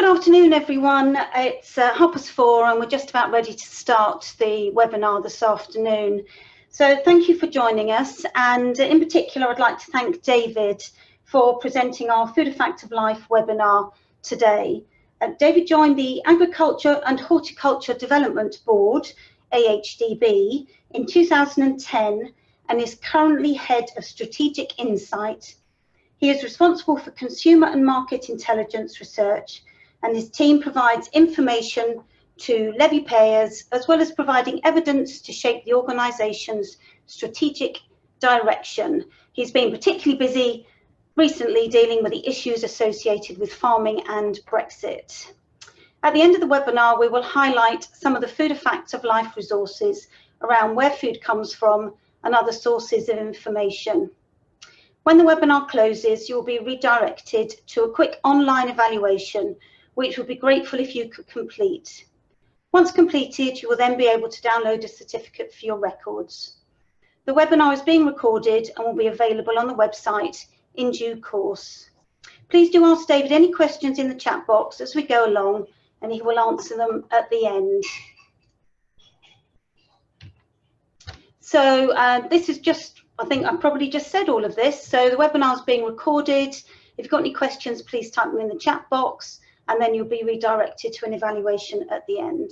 Good afternoon, everyone. It's 4:30 and we're just about ready to start the webinar this afternoon. So thank you for joining us, and in particular I'd like to thank David for presenting our Food A Fact of Life webinar today. David joined the Agriculture and Horticulture Development Board, AHDB, in 2010 and is currently Head of Strategic Insight. He is responsible for consumer and market intelligence research, and his team provides information to levy payers, as well as providing evidence to shape the organisation's strategic direction. He's been particularly busy recently dealing with the issues associated with farming and Brexit. At the end of the webinar, we will highlight some of the Food A Fact of Life resources around where food comes from and other sources of information. When the webinar closes, you will be redirected to a quick online evaluation, which we'll be grateful if you could complete. Once completed, you will then be able to download a certificate for your records. The webinar is being recorded and will be available on the website in due course. Please do ask David any questions in the chat box as we go along, and he will answer them at the end. So this is just, I think I've probably just said all of this. So the webinar is being recorded. If you've got any questions, please type them in the chat box, and then you'll be redirected to an evaluation at the end.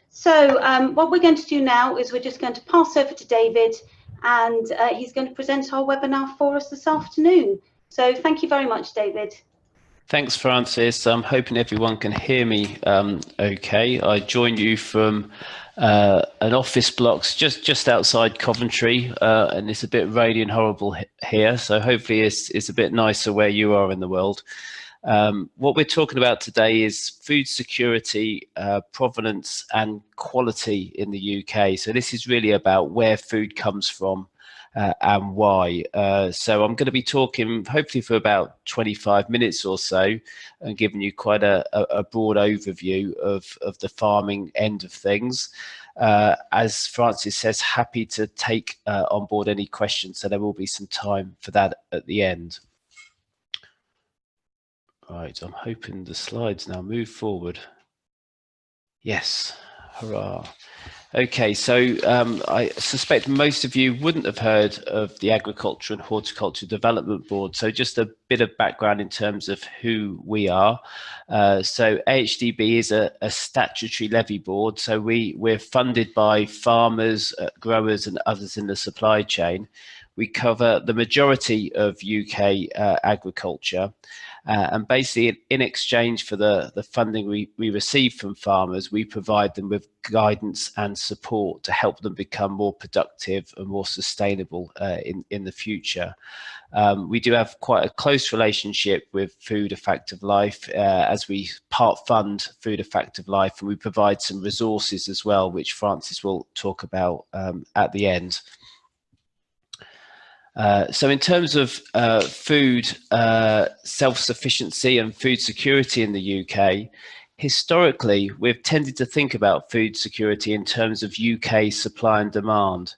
So what we're going to do now is we're just going to pass over to David, and he's going to present our webinar for us this afternoon. So thank you very much, David. Thanks, Francis. I'm hoping everyone can hear me okay. I joined you from an office block just outside Coventry, and it's a bit rainy and horrible here, so hopefully it's a bit nicer where you are in the world. What we're talking about today is food security, provenance and quality in the UK. So this is really about where food comes from and why. So I'm going to be talking hopefully for about 25 minutes or so and giving you quite a broad overview of the farming end of things. As Francis says, happy to take on board any questions, so there will be some time for that at the end. Right, I'm hoping the slides now move forward. Yes, hurrah. Okay, so I suspect most of you wouldn't have heard of the Agriculture and Horticulture Development Board. So just a bit of background in terms of who we are. So AHDB is a statutory levy board. So we're funded by farmers, growers and others in the supply chain. We cover the majority of UK agriculture. And basically, in exchange for the funding we receive from farmers, we provide them with guidance and support to help them become more productive and more sustainable in the future. We do have quite a close relationship with Food A Fact of Life as we part fund Food A Fact of Life, and we provide some resources as well, which Francis will talk about at the end. So in terms of food self-sufficiency and food security in the UK, historically, we've tended to think about food security in terms of UK supply and demand.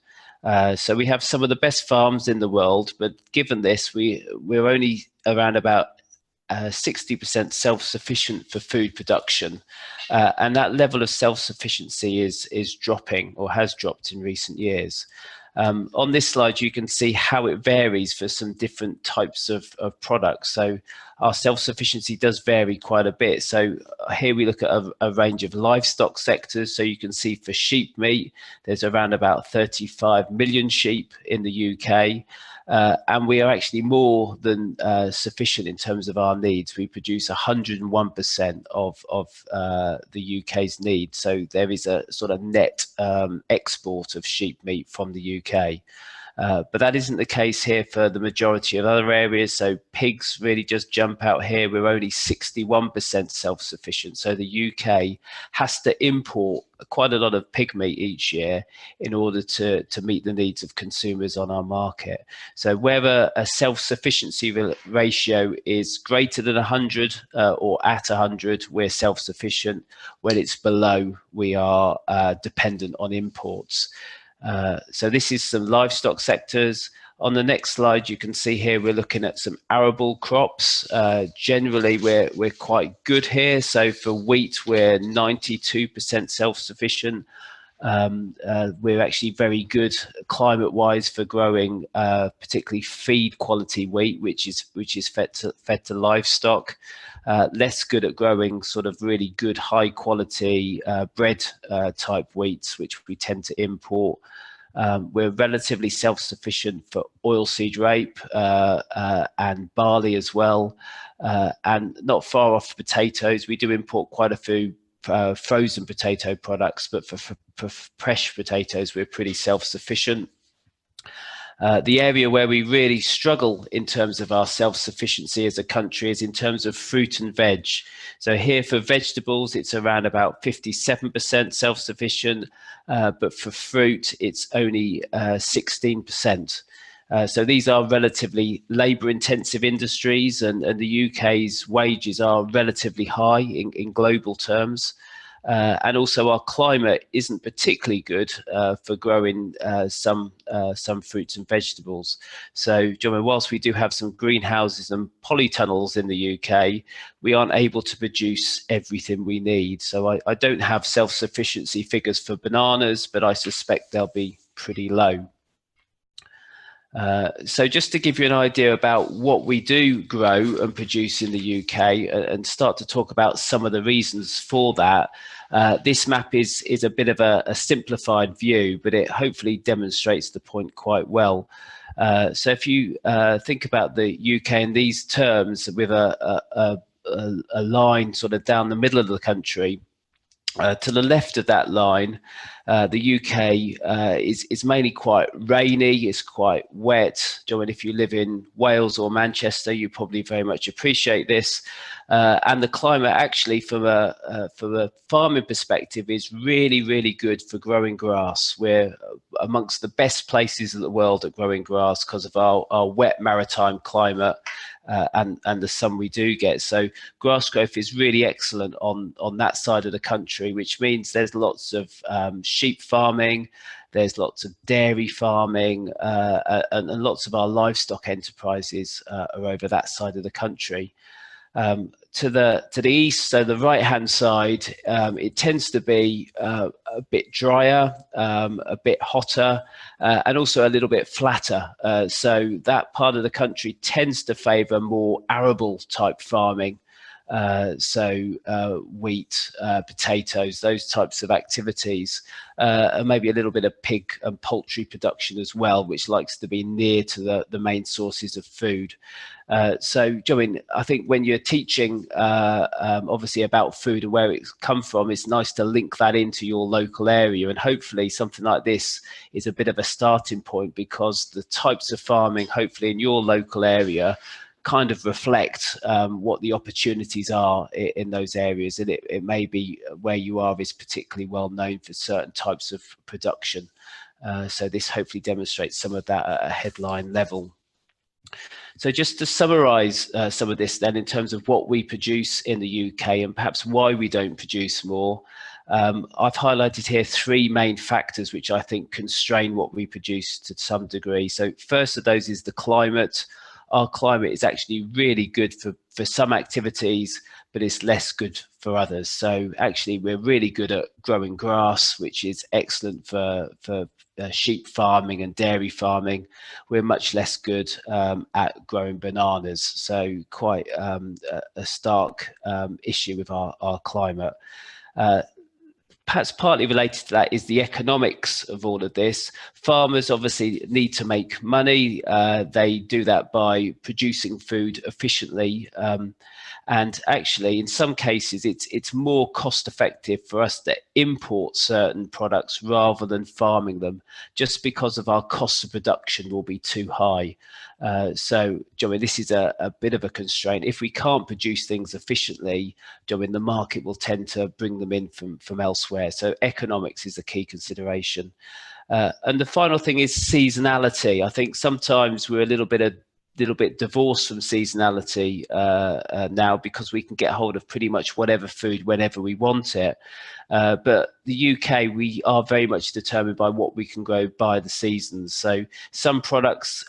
So we have some of the best farms in the world, but given this, we're only around about 60% self-sufficient for food production. And that level of self-sufficiency is dropping, or has dropped in recent years. On this slide, you can see how it varies for some different types of products. So our self-sufficiency does vary quite a bit. So here we look at a range of livestock sectors. So you can see for sheep meat, there's around about 35 million sheep in the UK. And we are actually more than sufficient in terms of our needs. We produce 101% of the UK's needs. So there is a sort of net export of sheep meat from the UK. But that isn't the case here for the majority of other areas. So pigs really just jump out here. We're only 61% self-sufficient. So the UK has to import quite a lot of pig meat each year in order to meet the needs of consumers on our market. So whether a self-sufficiency ratio is greater than 100 or at 100, we're self-sufficient. When it's below, we are dependent on imports. So this is some livestock sectors. On the next slide, you can see here we're looking at some arable crops. Generally, we're quite good here. So for wheat, we're 92% self-sufficient. We're actually very good climate-wise for growing, particularly feed quality wheat, which is fed to livestock. Less good at growing sort of really good high quality bread type wheats, which we tend to import. We're relatively self-sufficient for oilseed rape and barley as well, and not far off potatoes. We do import quite a few frozen potato products, but for fresh potatoes, we're pretty self-sufficient. The area where we really struggle in terms of our self-sufficiency as a country is in terms of fruit and veg. So here for vegetables, it's around about 57% self-sufficient, but for fruit, it's only 16%. So these are relatively labour-intensive industries, and the UK's wages are relatively high in global terms. And also our climate isn't particularly good for growing some fruits and vegetables. So, John, whilst we do have some greenhouses and polytunnels in the UK, we aren't able to produce everything we need. So I don't have self-sufficiency figures for bananas, but I suspect they'll be pretty low. So just to give you an idea about what we do grow and produce in the UK and start to talk about some of the reasons for that, this map is a bit of a simplified view, but it hopefully demonstrates the point quite well. So if you think about the UK in these terms with a line sort of down the middle of the country, to the left of that line, the UK is mainly quite rainy, it's quite wet. Joe, and if you live in Wales or Manchester, you probably very much appreciate this. And the climate actually from a farming perspective is really, really good for growing grass. We're amongst the best places in the world at growing grass because of our wet maritime climate. And the sun we do get. So grass growth is really excellent on that side of the country, which means there's lots of sheep farming, there's lots of dairy farming, and lots of our livestock enterprises are over that side of the country. To the east, so the right hand side, it tends to be a bit drier, a bit hotter, and also a little bit flatter. So that part of the country tends to favour more arable type farming. So wheat, potatoes, those types of activities, and maybe a little bit of pig and poultry production as well, which likes to be near to the main sources of food. So, Joanne, I think when you're teaching, obviously about food and where it's come from, it's nice to link that into your local area, and hopefully something like this is a bit of a starting point, because the types of farming, hopefully in your local area, kind of reflect what the opportunities are in those areas, and it may be where you are is particularly well known for certain types of production. So this hopefully demonstrates some of that at a headline level. So just to summarise some of this then in terms of what we produce in the UK and perhaps why we don't produce more, I've highlighted here three main factors which I think constrain what we produce to some degree. So first of those is the climate. Our climate is actually really good for some activities, but it's less good for others. So actually we're really good at growing grass, which is excellent for sheep farming and dairy farming. We're much less good at growing bananas. So quite a stark issue with our climate. Perhaps partly related to that is the economics of all of this. Farmers obviously need to make money. They do that by producing food efficiently. And actually, in some cases, it's more cost effective for us to import certain products rather than farming them, just because of our costs of production will be too high. So, Joey, this is a bit of a constraint. If we can't produce things efficiently, Joey, the market will tend to bring them in from elsewhere. So economics is a key consideration. And the final thing is seasonality. I think sometimes we're a little bit little bit divorced from seasonality now, because we can get hold of pretty much whatever food whenever we want it. But the UK, we are very much determined by what we can grow by the seasons. So some products,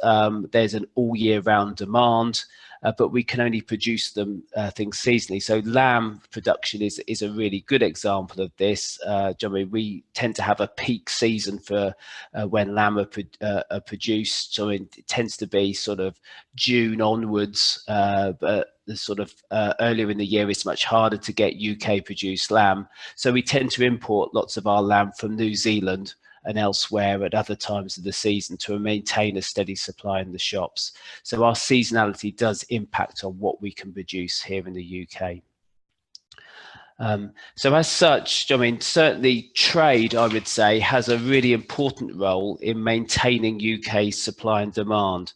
there's an all year round demand, but we can only produce them things seasonally. So lamb production is a really good example of this. We tend to have a peak season for when lamb are produced. So it tends to be sort of June onwards, but the sort of earlier in the year it's much harder to get UK produced lamb. So we tend to import lots of our lamb from New Zealand and elsewhere at other times of the season to maintain a steady supply in the shops. So our seasonality does impact on what we can produce here in the UK. So as such, I mean, certainly trade, I would say, has a really important role in maintaining UK supply and demand.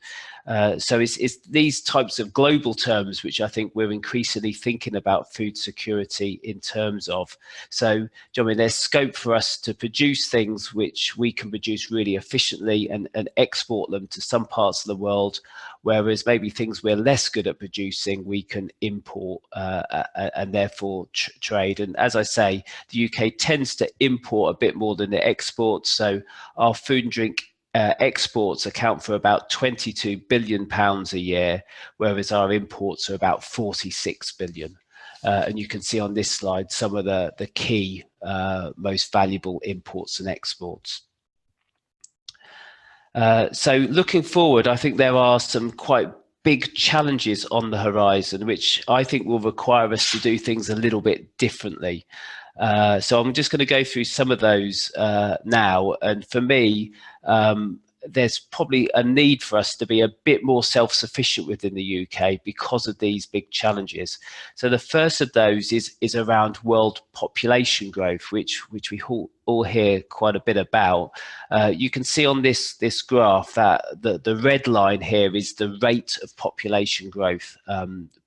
So it's these types of global terms which I think we're increasingly thinking about food security in terms of. So, I mean, there's scope for us to produce things which we can produce really efficiently and export them to some parts of the world, whereas maybe things we're less good at producing, we can import and therefore trade. And as I say, the UK tends to import a bit more than it exports. So our food and drink exports account for about £22 billion a year, whereas our imports are about 46 billion. And you can see on this slide some of the key most valuable imports and exports. So looking forward, I think there are some quite big challenges on the horizon, which I think will require us to do things a little bit differently. So I'm just going to go through some of those now. And for me, there's probably a need for us to be a bit more self-sufficient within the UK because of these big challenges. So the first of those is around world population growth, which we all hear quite a bit about. You can see on this graph that the red line here is the rate of population growth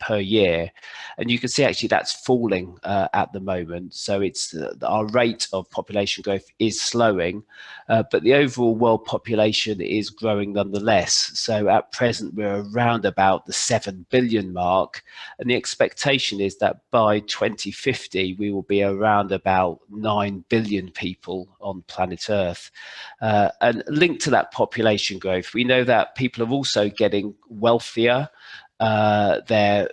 per year, and you can see actually that's falling at the moment. So it's our rate of population growth is slowing, but the overall world population is growing nonetheless. So at present we're around about the 7 billion mark, and the expectation is that by 2050 we will be around about 9 billion people on planet Earth. And linked to that population growth, we know that people are also getting wealthier. Their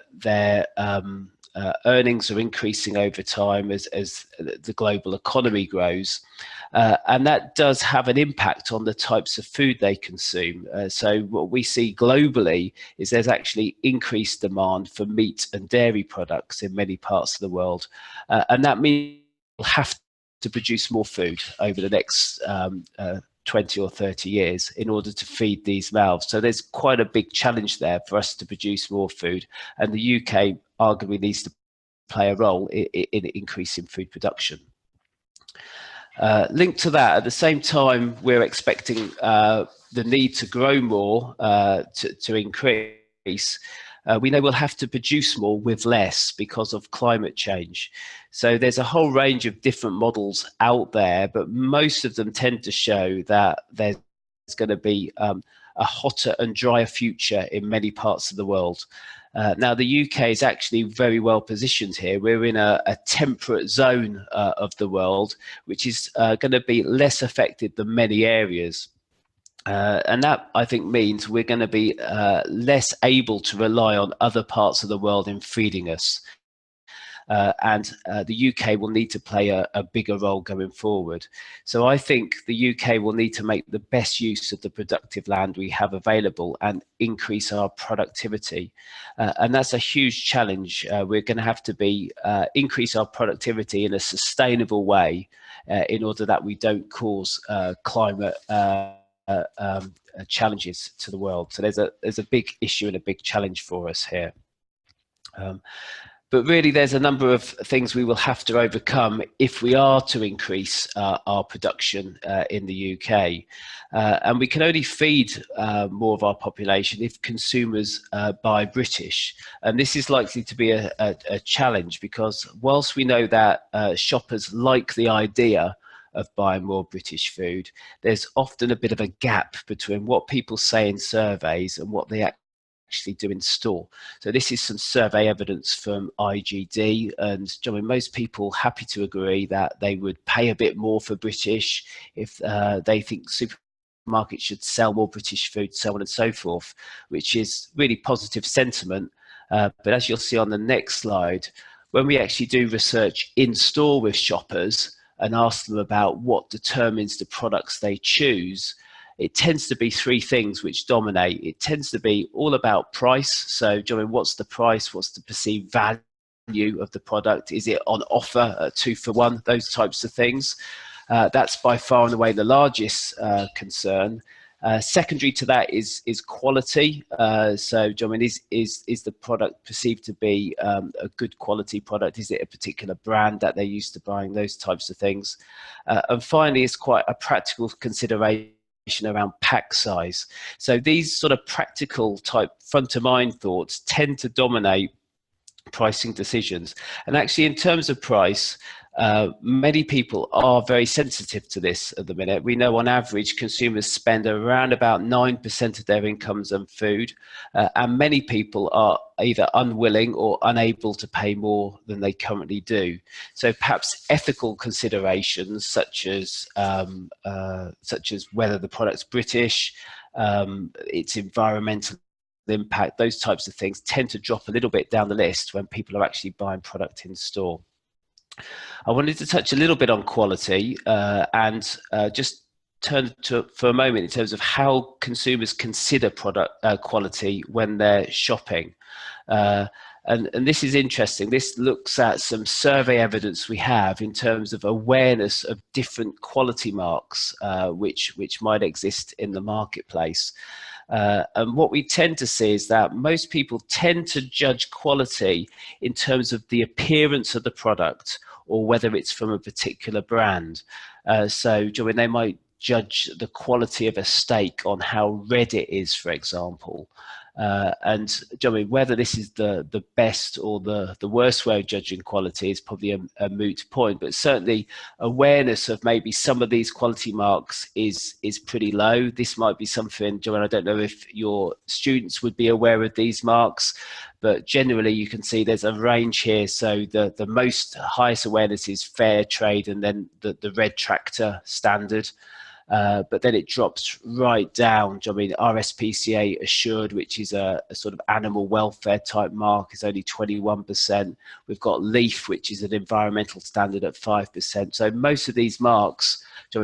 earnings are increasing over time as the global economy grows. And that does have an impact on the types of food they consume. So what we see globally is there's actually increased demand for meat and dairy products in many parts of the world. And that means we'll have to produce more food over the next 20 or 30 years in order to feed these mouths. So there's quite a big challenge there for us to produce more food. And the UK arguably needs to play a role in increasing food production. Linked to that, at the same time, we're expecting the need to grow more to increase. We know we'll have to produce more with less because of climate change. So there's a whole range of different models out there, but most of them tend to show that there's going to be a hotter and drier future in many parts of the world. Now, the UK is actually very well positioned here. We're in a temperate zone of the world, which is going to be less affected than many areas. And that, I think, means we're going to be less able to rely on other parts of the world in feeding us. And the UK will need to play a bigger role going forward. So I think the UK will need to make the best use of the productive land we have available and increase our productivity. And that's a huge challenge. We're going to have to increase our productivity in a sustainable way in order that we don't cause climate challenges to the world. So there's a big issue and a big challenge for us here. But really, there's a number of things we will have to overcome if we are to increase our production in the UK. And we can only feed more of our population if consumers buy British. And this is likely to be a challenge, because whilst we know that shoppers like the idea of buying more British food, there's often a bit of a gap between what people say in surveys and what they actually do in store. So this is some survey evidence from IGD, and I mean, most people happy to agree that they would pay a bit more for British if they think supermarkets should sell more British food, so on and so forth, which is really positive sentiment. But as you'll see on the next slide, when we actually do research in store with shoppers and ask them about what determines the products they choose, it tends to be three things which dominate. It tends to be all about price. So, John, what's the price? What's the perceived value of the product? Is it on offer at 2 for 1? Those types of things. That's by far and away the largest concern. Secondary to that is quality. So, John, is the product perceived to be a good quality product? Is it a particular brand that they're used to buying? Those types of things. And finally, it's quite a practical consideration around pack size. So these sort of practical type front of mind thoughts tend to dominate pricing decisions. And actually, in terms of price, many people are very sensitive to this at the minute. We know on average consumers spend around about 9% of their incomes on food, and many people are either unwilling or unable to pay more than they currently do. So perhaps ethical considerations such as whether the product's British, its environmental impact, those types of things tend to drop a little bit down the list when people are actually buying product in store. I wanted to touch a little bit on quality and just turn to for a moment in terms of how consumers consider product quality when they're shopping. And this is interesting. This looks at some survey evidence we have in terms of awareness of different quality marks which might exist in the marketplace. And what we tend to see is that most people tend to judge quality in terms of the appearance of the product or whether it's from a particular brand. So they might judge the quality of a steak on how red it is, for example. And whether this is the best or the worst way of judging quality is probably a moot point, but certainly awareness of maybe some of these quality marks is pretty low. This might be something, Joanne, I don't know if your students would be aware of these marks, but generally you can see there's a range here. So the most highest awareness is fair trade, and then the red tractor standard. But then it drops right down. RSPCA assured, which is a sort of animal welfare type mark, is only 21%. We've got LEAF, which is an environmental standard at 5%. So most of these marks,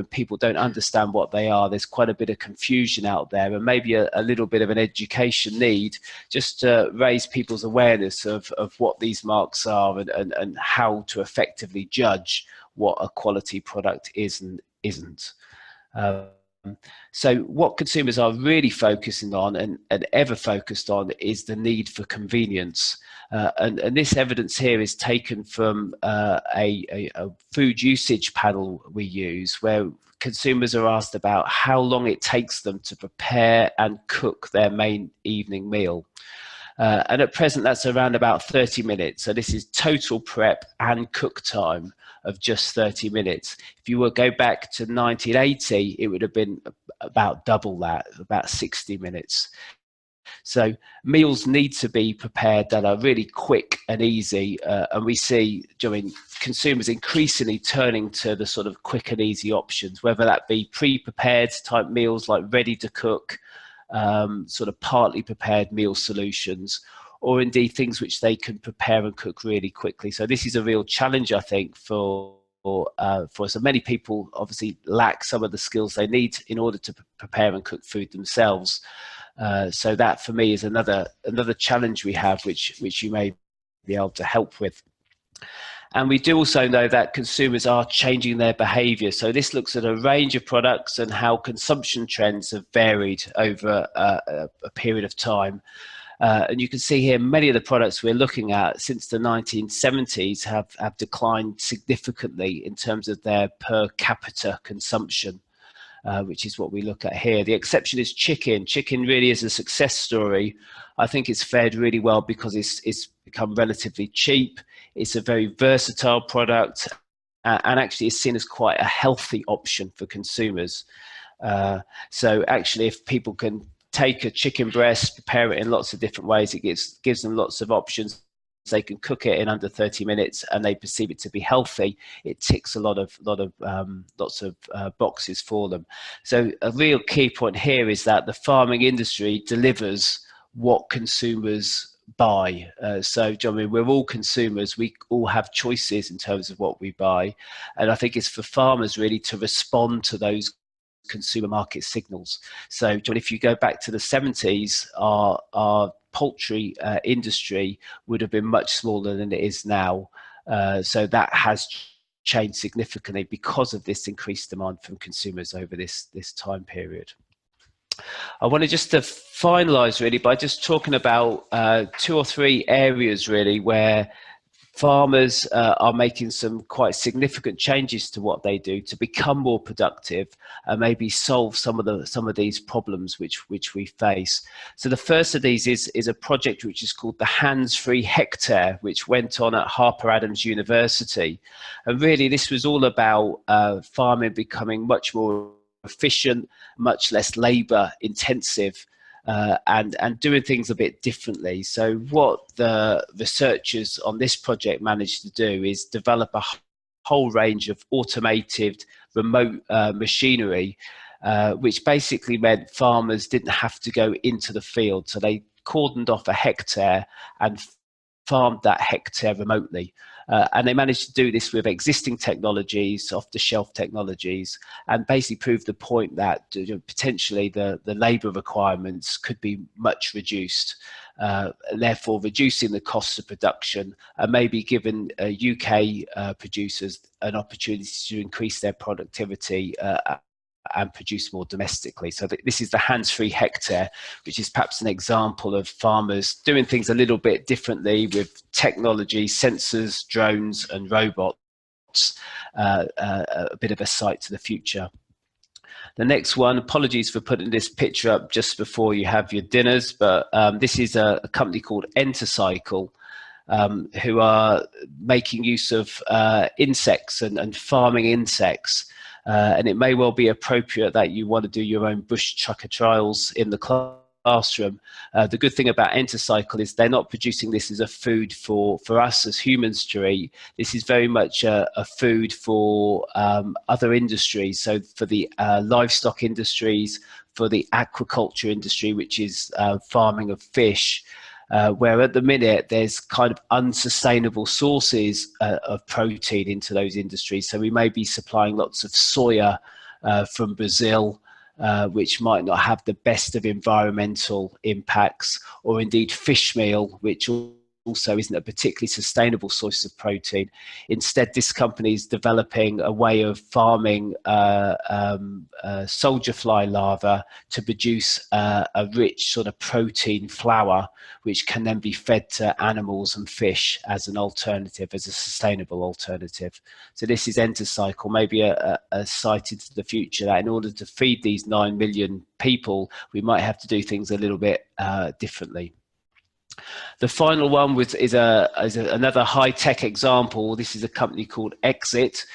people don't understand what they are. There's quite a bit of confusion out there, and maybe a little bit of an education need just to raise people's awareness of what these marks are and how to effectively judge what a quality product is and isn't. So what consumers are really focusing on and ever focused on is the need for convenience. And this evidence here is taken from a food usage panel we use, where consumers are asked about how long it takes them to prepare and cook their main evening meal. And at present, that's around about 30 minutes. So this is total prep and cook time of just 30 minutes. If you were to go back to 1980, it would have been about double that, about 60 minutes. So meals need to be prepared that are really quick and easy. And we see consumers increasingly turning to the sort of quick and easy options, whether that be pre-prepared type meals like ready to cook, sort of partly prepared meal solutions, or indeed things which they can prepare and cook really quickly. So this is a real challenge, I think, for us. And many people obviously lack some of the skills they need in order to prepare and cook food themselves. So that for me is another challenge we have, which you may be able to help with. And we do also know that consumers are changing their behaviour. So this looks at a range of products and how consumption trends have varied over a period of time. And you can see here many of the products we're looking at since the 1970s have declined significantly in terms of their per capita consumption, which is what we look at here. The exception is chicken. Chicken really is a success story. I think it's fared really well because it's become relatively cheap. It's a very versatile product and actually is seen as quite a healthy option for consumers. So actually, if people can take a chicken breast, prepare it in lots of different ways. It gives them lots of options. They can cook it in under 30 minutes and they perceive it to be healthy. It ticks a lots of boxes for them. So a real key point here is that the farming industry delivers what consumers buy. So John, I mean, we're all consumers. We all have choices in terms of what we buy. And I think it's for farmers really to respond to those consumer market signals. So John, if you go back to the 70s, our poultry industry would have been much smaller than it is now. So that has changed significantly because of this increased demand from consumers over this time period. I wanted just to finalise really by just talking about 2 or 3 areas really where farmers are making some quite significant changes to what they do to become more productive and maybe solve some of these problems which we face. So the first of these is a project which is called the Handsfree hectare, which went on at Harper Adams University, and really this was all about farming becoming much more efficient, much less labour intensive, and doing things a bit differently. So what the researchers on this project managed to do is develop a whole range of automated remote machinery, which basically meant farmers didn't have to go into the field. So they cordoned off a hectare and farmed that hectare remotely. And they managed to do this with existing technologies, off-the-shelf technologies, and basically prove the point that potentially the labour requirements could be much reduced, therefore reducing the costs of production and maybe giving UK producers an opportunity to increase their productivity and produce more domestically. So this is the Handsfree hectare, which is perhaps an example of farmers doing things a little bit differently with technology, sensors, drones and robots, a bit of a sight to the future. The next one, apologies for putting this picture up just before you have your dinners, but this is a company called Entercycle, who are making use of insects and farming insects. And it may well be appropriate that you want to do your own bush chucker trials in the classroom. The good thing about Entercycle is they're not producing this as a food for us as humans to eat. This is very much a food for other industries. So for the livestock industries, for the aquaculture industry, which is farming of fish, where at the minute there's kind of unsustainable sources of protein into those industries. So we may be supplying lots of soya from Brazil, which might not have the best of environmental impacts, or indeed fish meal, which also isn't a particularly sustainable source of protein. Instead, this company is developing a way of farming soldier fly larvae to produce a rich sort of protein flour, which can then be fed to animals and fish as an alternative, as a sustainable alternative. So this is Entercycle, maybe a sight into the future that in order to feed these 9 million people, we might have to do things a little bit differently. The final one is another high-tech example. This is a company called Exit,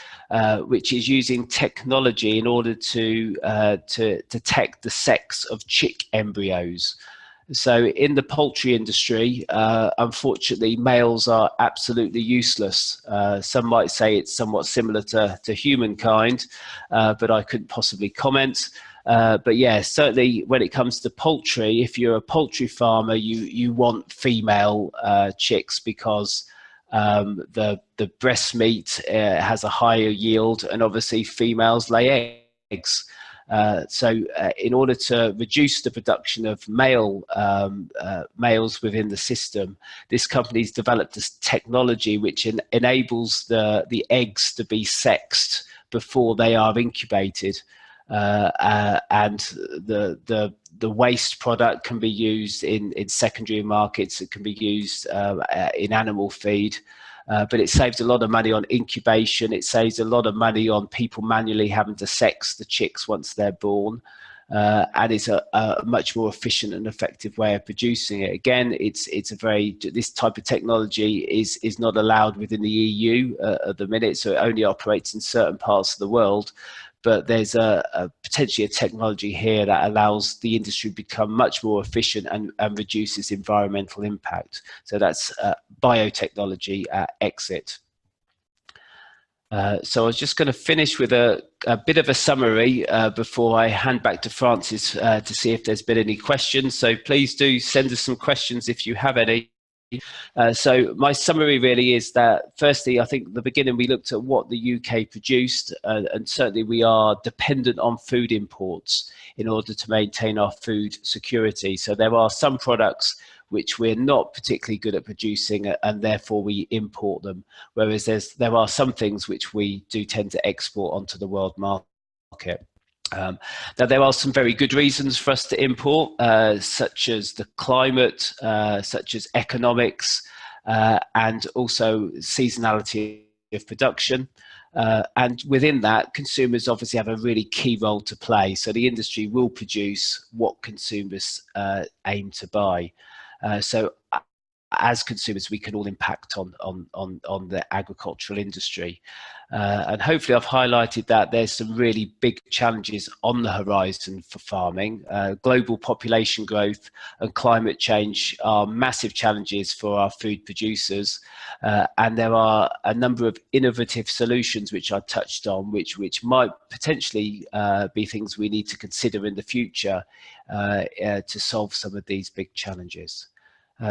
which is using technology in order to detect the sex of chick embryos. So in the poultry industry, unfortunately, males are absolutely useless. Some might say it's somewhat similar to humankind, but I couldn't possibly comment. But yeah, certainly when it comes to poultry, if you're a poultry farmer, you want female chicks because the breast meat has a higher yield, and obviously females lay eggs. So in order to reduce the production of males within the system, this company's developed this technology which enables the eggs to be sexed before they are incubated. And the waste product can be used in secondary markets. It can be used in animal feed, but it saves a lot of money on incubation. It saves a lot of money on people manually having to sex the chicks once they're born, and it's a much more efficient and effective way of producing it. Again, this type of technology is not allowed within the EU at the minute, so it only operates in certain parts of the world. but there's potentially a technology here that allows the industry to become much more efficient and reduces environmental impact. So that's biotechnology at exit. So I was just going to finish with a bit of a summary before I hand back to Francis to see if there's been any questions. So please do send us some questions if you have any. So my summary really is that, firstly, I think at the beginning we looked at what the UK produced, and certainly we are dependent on food imports in order to maintain our food security. So there are some products which we're not particularly good at producing, and therefore we import them, whereas there are some things which we do tend to export onto the world market. Now, there are some very good reasons for us to import, such as the climate, such as economics, and also seasonality of production. And within that, consumers obviously have a really key role to play. So the industry will produce what consumers aim to buy. So as consumers, we can all impact on the agricultural industry. And hopefully I've highlighted that there's some really big challenges on the horizon for farming. Global population growth and climate change are massive challenges for our food producers. And there are a number of innovative solutions which I touched on, which might potentially be things we need to consider in the future to solve some of these big challenges.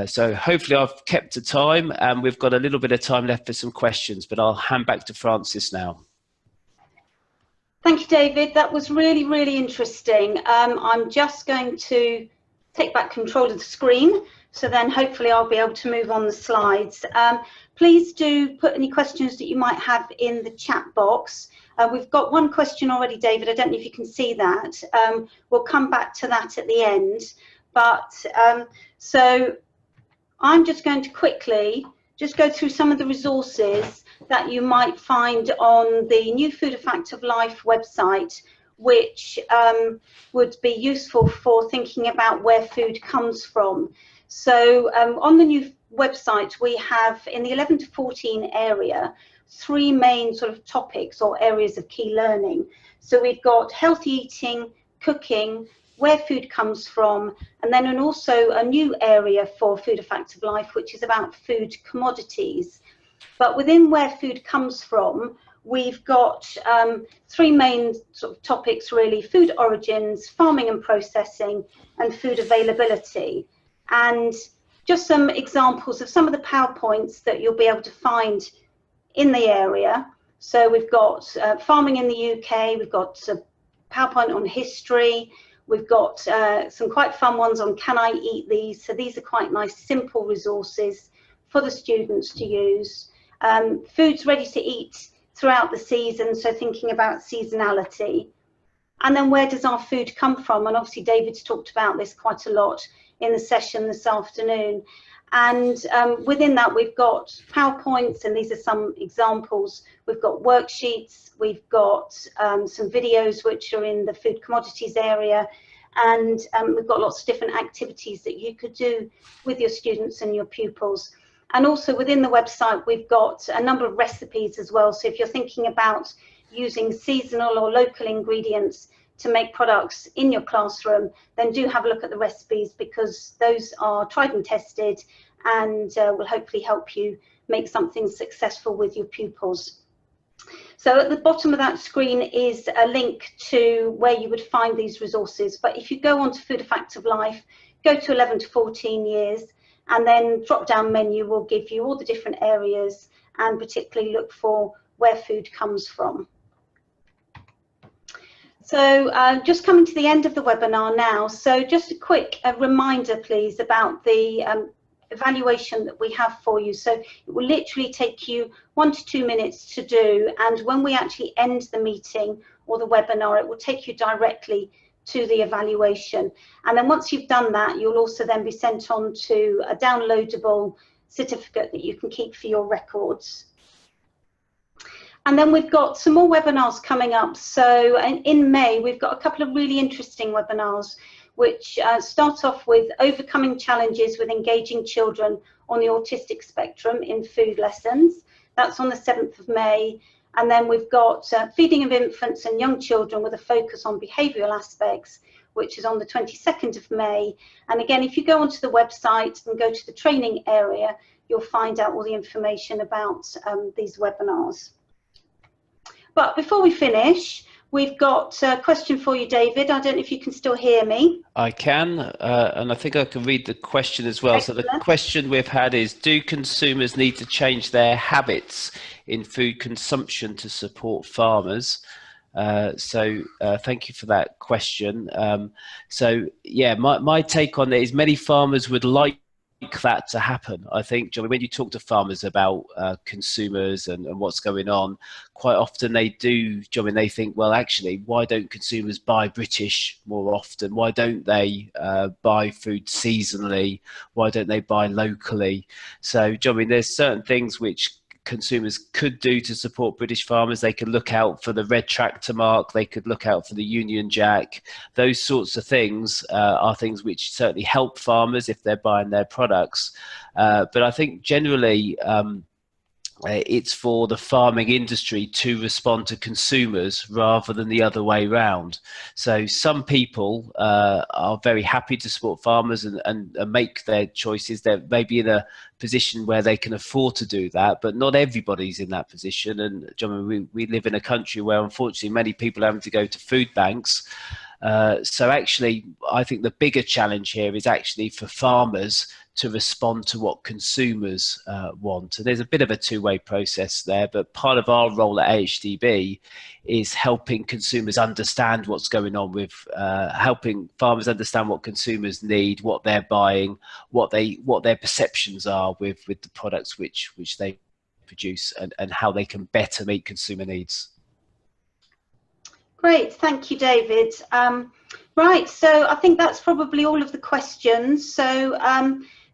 So hopefully I've kept to time, and we've got a little bit of time left for some questions, but I'll hand back to Francis now. Thank you, David. That was really, really interesting. I'm just going to take back control of the screen, so then hopefully I'll be able to move on the slides. Please do put any questions that you might have in the chat box. We've got one question already, David. I don't know if you can see that. We'll come back to that at the end. But so I'm just going to quickly just go through some of the resources that you might find on the New Food A Fact of Life website, which would be useful for thinking about where food comes from. So on the new website, we have in the 11 to 14 area, 3 main sort of topics or areas of key learning. So we've got healthy eating, cooking, where food comes from, and then also a new area for Food A Fact of Life, which is about food commodities. But within where food comes from, we've got 3 main sort of topics really: food origins, farming and processing, and food availability. And just some examples of some of the PowerPoints that you'll be able to find in the area. So we've got farming in the UK, we've got a PowerPoint on history, we've got some quite fun ones on can I eat these. So these are quite nice, simple resources for the students to use. Foods ready to eat throughout the season, so thinking about seasonality. And then where does our food come from? And obviously David's talked about this quite a lot in the session this afternoon. And within that, we've got PowerPoints, and these are some examples. We've got worksheets, we've got some videos which are in the food commodities area, and we've got lots of different activities that you could do with your students and your pupils. And also within the website, we've got a number of recipes as well. So if you're thinking about using seasonal or local ingredients to make products in your classroom, then do have a look at the recipes, because those are tried and tested and will hopefully help you make something successful with your pupils. So at the bottom of that screen is a link to where you would find these resources. But if you go on to Food A Fact of Life, go to 11 to 14 years, and then drop down menu will give you all the different areas, and particularly look for where food comes from. So just coming to the end of the webinar now. So just a quick reminder, please, about the evaluation that we have for you. So it will literally take you 1 to 2 minutes to do. And when we actually end the meeting or the webinar, it will take you directly to the evaluation. And then once you've done that, you'll also then be sent on to a downloadable certificate that you can keep for your records. And then we've got some more webinars coming up. So in May, we've got a couple of really interesting webinars, which start off with overcoming challenges with engaging children on the autistic spectrum in food lessons. That's on the 7th of May. And then we've got feeding of infants and young children with a focus on behavioural aspects, which is on the 22nd of May. And again, if you go onto the website and go to the training area, you'll find out all the information about these webinars. But before we finish, we've got a question for you, David. I don't know if you can still hear me. I can, and I think I can read the question as well. Excellent. So the question we've had is, do consumers need to change their habits in food consumption to support farmers? Thank you for that question. So yeah, my take on it is many farmers would like that to happen. I think, Johnny, when you talk to farmers about consumers and what's going on, quite often they do, Johnny, they think, well, actually, why don't consumers buy British more often? Why don't they buy food seasonally? Why don't they buy locally? So, Johnny, there's certain things which consumers could do to support British farmers. They could look out for the red tractor mark, they could look out for the Union Jack. Those sorts of things are things which certainly help farmers if they're buying their products. But I think generally it's for the farming industry to respond to consumers rather than the other way round. So some people are very happy to support farmers and make their choices. They're maybe in a position where they can afford to do that, but not everybody's in that position. And John, we live in a country where unfortunately many people are having to go to food banks. So actually, I think the bigger challenge here is actually for farmers to respond to what consumers want. And there's a bit of a two-way process there, but part of our role at AHDB is helping consumers understand what's going on with, helping farmers understand what consumers need, what they're buying, what their perceptions are with the products which they produce, and how they can better meet consumer needs. Great, thank you, David. Right, so I think that's probably all of the questions. So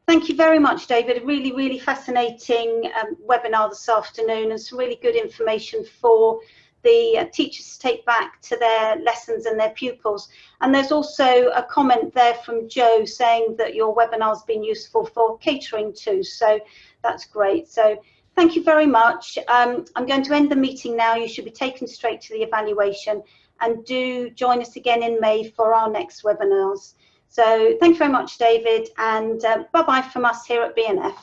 thank you very much, David. A really, really fascinating webinar this afternoon, and some really good information for the teachers to take back to their lessons and their pupils. And there's also a comment there from Joe saying that your webinar's been useful for catering too, so that's great. So thank you very much. I'm going to end the meeting now. You should be taken straight to the evaluation, and do join us again in May for our next webinars. So thank you very much, David, and bye-bye from us here at BNF.